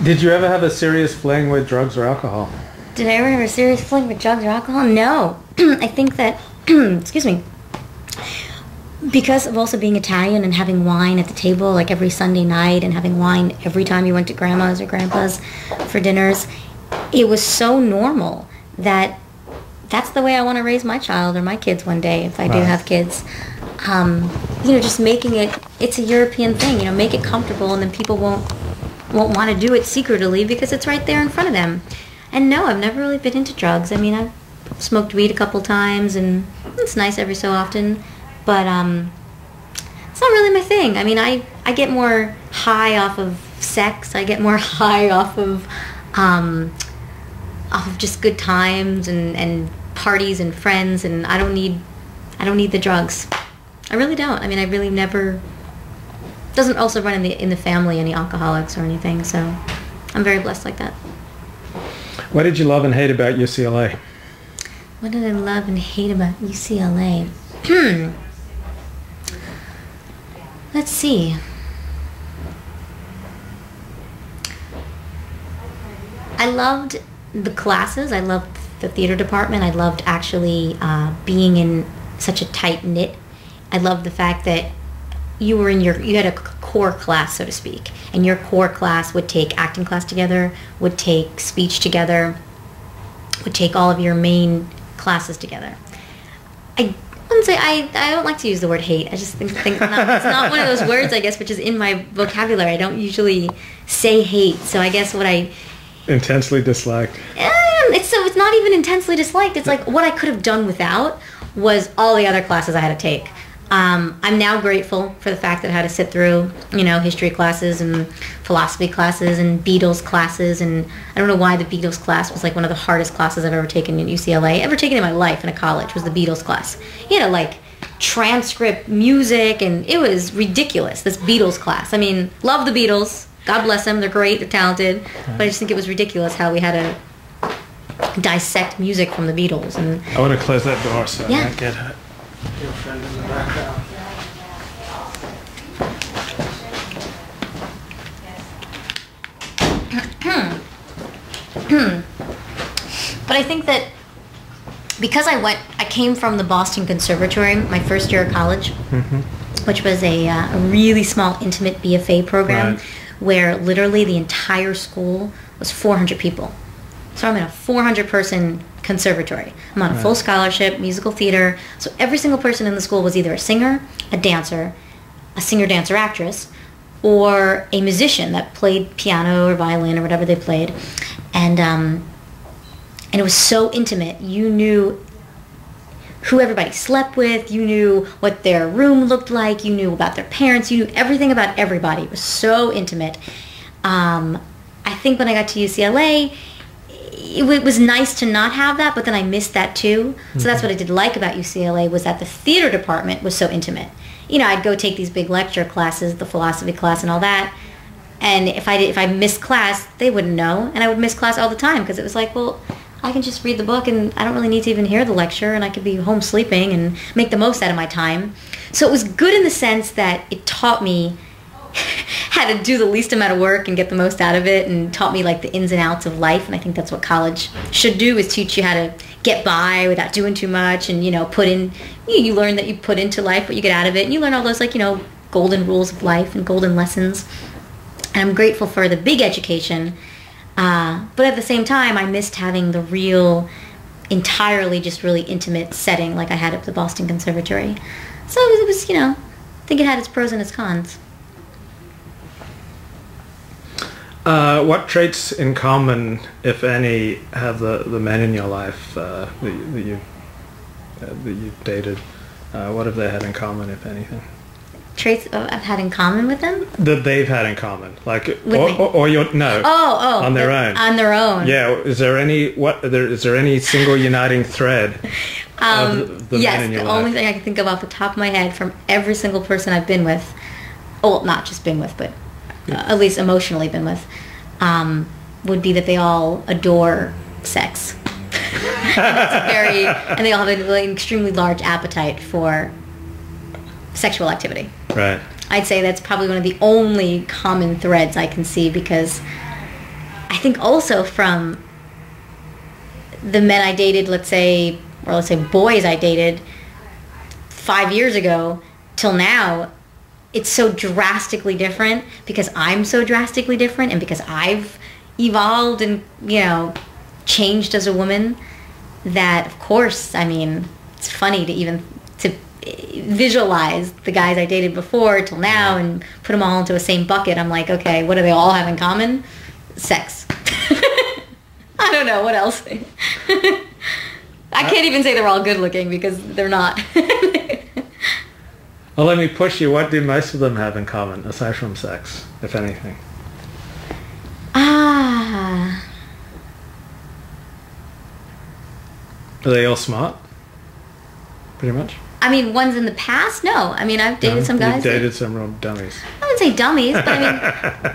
Did you ever have a serious fling with drugs or alcohol? Did I ever have a serious fling with drugs or alcohol? No. I think that, excuse me, because of also being Italian and having wine at the table like every Sunday night and having wine every time you went to grandma's or grandpa's for dinners, it was so normal that that's the way I want to raise my child or my kids one day if I do have kids. Just making it's a European thing, make it comfortable, and then people won't want to do it secretly because it's right there in front of them. And no, I've never really been into drugs. I mean, I've smoked weed a couple times, and it's nice every so often, but it's not really my thing. I mean, I get more high off of sex. I get more high off of just good times and parties and friends, and I don't need the drugs. I really don't. I mean, I really never. Doesn't also run in the family any alcoholics or anything, so I'm very blessed like that. What did you love and hate about UCLA? What did I love and hate about UCLA? Let's see. I loved the classes. I loved the theater department. I loved actually being in such a tight knit. I loved the fact that you had a core class, so to speak, and your core class would take acting class together, would take speech together, would take all of your main classes together. I wouldn't say I don't like to use the word hate. I just think it's not one of those words, I guess, which is in my vocabulary. I don't usually say hate, so I guess what I intensely disliked. It's not even intensely disliked. It's like what I could have done without was all the other classes I had to take. I'm now grateful for the fact that I had to sit through, history classes and philosophy classes and Beatles classes, and I don't know why the Beatles class was like one of the hardest classes I've ever taken in UCLA, ever taken in my life in a college, was the Beatles class. You had to like transcript music, and it was ridiculous, this Beatles class. I mean, love the Beatles. God bless them. They're great. They're talented. But I just think it was ridiculous how we had to dissect music from the Beatles. And I want to close that door so I don't get hurt. Your friend in the background. But I think that because I came from the Boston Conservatory my first year of college, which was a really small, intimate BFA program, where literally the entire school was 400 people. So I'm in a 400-person conservatory. I'm on a full scholarship, musical theater. So every single person in the school was either a singer, a dancer, a singer, dancer, actress, or a musician that played piano or violin or whatever they played. And it was so intimate. You knew who everybody slept with. You knew what their room looked like. You knew about their parents. You knew everything about everybody. It was so intimate. I think when I got to UCLA, it was nice to not have that, but then I missed that too. So that's what I did like about UCLA, was that the theater department was so intimate. I'd go take these big lecture classes, the philosophy class and all that, and if I missed class, they wouldn't know, and I would miss class all the time because it was like, well, I can just read the book and I don't really need to even hear the lecture, and I could be home sleeping and make the most out of my time. So it was good in the sense that it taught me how to do the least amount of work and get the most out of it, and taught me like the ins and outs of life. And I think that's what college should do, is teach you how to get by without doing too much, and put in, you learn that you put into life what you get out of it, and you learn all those like golden rules of life and golden lessons. And I'm grateful for the big education, but at the same time I missed having the real, entirely just really intimate setting like I had at the Boston Conservatory. So it was I think it had its pros and its cons. What traits in common, if any, have the men in your life that you've dated? What have they had in common, if anything? Traits I've had in common with them? That they've had in common, like on their own. On their own. Yeah. Is there any single uniting thread of the men in your life? Yes. The only thing I can think of off the top of my head from every single person I've been with, well, not just been with, but at least emotionally been with, would be that they all adore sex. And they all have an extremely large appetite for sexual activity. Right. I'd say that's probably one of the only common threads I can see, because I think also from the men I dated, let's say boys I dated 5 years ago till now, it's so drastically different because I'm so drastically different and because I've evolved and, changed as a woman, that of course, I mean, it's funny to visualize the guys I dated before till now and put them all into the same bucket. I'm like, okay, what do they all have in common? Sex. I don't know, what else? I can't even say they're all good looking because they're not. Well, let me push you. What do most of them have in common, aside from sex, if anything? Are they all smart? Pretty much? I mean, ones in the past? No. I mean, I've dated some guys. You've dated some real dummies. I wouldn't say dummies, but I mean,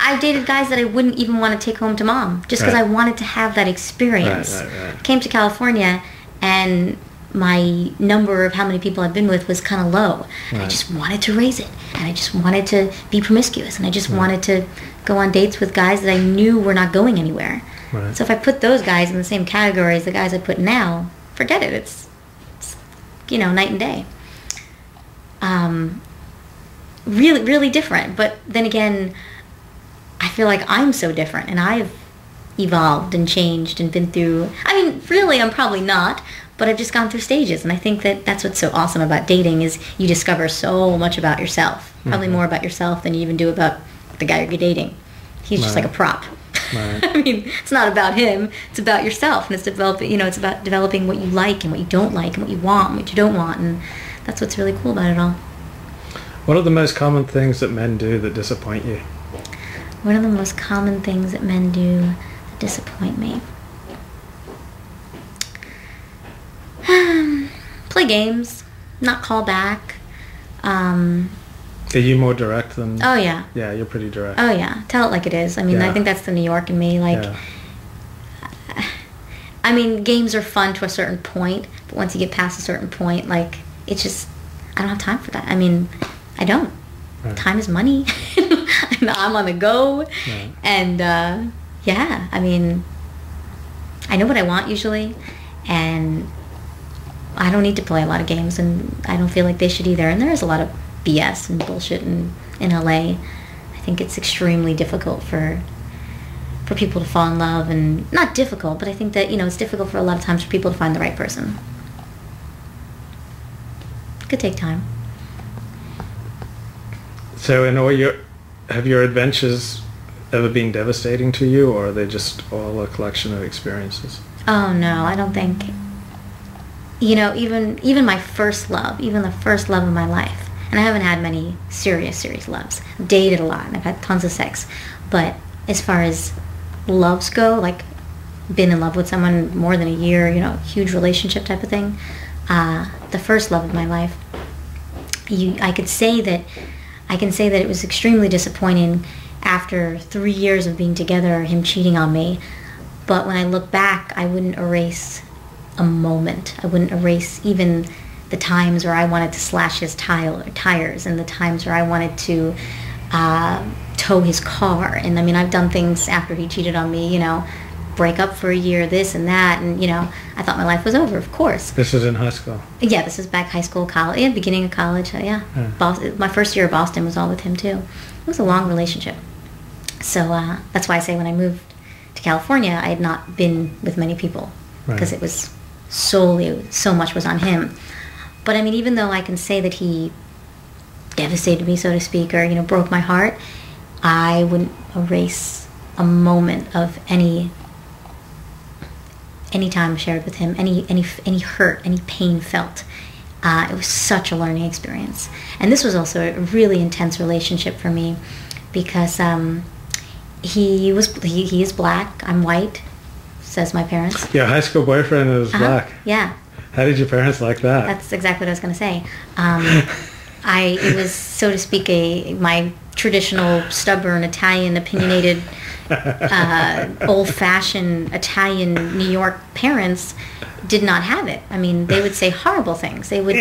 I've dated guys that I wouldn't even want to take home to mom just because I wanted to have that experience. Right. Came to California, and my number of how many people I've been with was kind of low. Right. I just wanted to raise it, and I just wanted to be promiscuous, and I just wanted to go on dates with guys that I knew were not going anywhere. Right. So if I put those guys in the same category as the guys I put now, forget it. It's night and day. Really, really different. But then again, I feel like I'm so different, and I've evolved and changed and been through. I mean, really, I'm probably not, but I've just gone through stages, and I think that that's what's so awesome about dating is you discover so much about yourself. Probably more about yourself than you even do about the guy you're dating. He's just like a prop. Right. I mean, it's not about him. It's about yourself, and it's it's about developing what you like and what you don't like, and what you want and what you don't want, and that's what's really cool about it all. What are the most common things that men do that disappoint you? What are the most common things that men do that disappoint me? Play games, not call back. Are you more direct than... Oh, yeah. Yeah, you're pretty direct. Oh, yeah. Tell it like it is. I mean, I think that's the New York in me. I mean, games are fun to a certain point, but once you get past a certain point, it's just... I don't have time for that. I mean, I don't. Right. Time is money. I'm on the go. Right. And, I mean, I know what I want usually, and I don't need to play a lot of games, and I don't feel like they should either. And there is a lot of BS and bullshit in LA. I think it's extremely difficult for people to fall in love, and not difficult, but I think that it's difficult for a lot of times for people to find the right person. It could take time. So have your adventures ever been devastating to you, or are they just all a collection of experiences? Oh no, I don't think. Even my first love, even the first love of my life, and I haven't had many serious loves. I've dated a lot, and I've had tons of sex. But as far as loves go, been in love with someone more than a year, huge relationship type of thing, the first love of my life, I can say that it was extremely disappointing after 3 years of being together, him cheating on me. But when I look back, I wouldn't erase a moment. I wouldn't erase even the times where I wanted to slash his tires, and the times where I wanted to tow his car. And I mean, I've done things after he cheated on me, break up for a year, this and that, and I thought my life was over, of course. This was in high school? Yeah, this is back high school, college, beginning of college, My first year of Boston was all with him too. It was a long relationship. So that's why I say when I moved to California, I had not been with many people, because it was so much was on him. But I mean, even though I can say that he devastated me, so to speak, or broke my heart, I wouldn't erase a moment of any time shared with him, any hurt, any pain felt. It was such a learning experience, and this was also a really intense relationship for me, because he is black, I'm white, says my parents. Your high school boyfriend is black. Yeah. How did your parents like that? That's exactly what I was going to say. It was, so to speak, my traditional, stubborn, Italian, opinionated, old-fashioned Italian New York parents did not have it. I mean, they would say horrible things. They would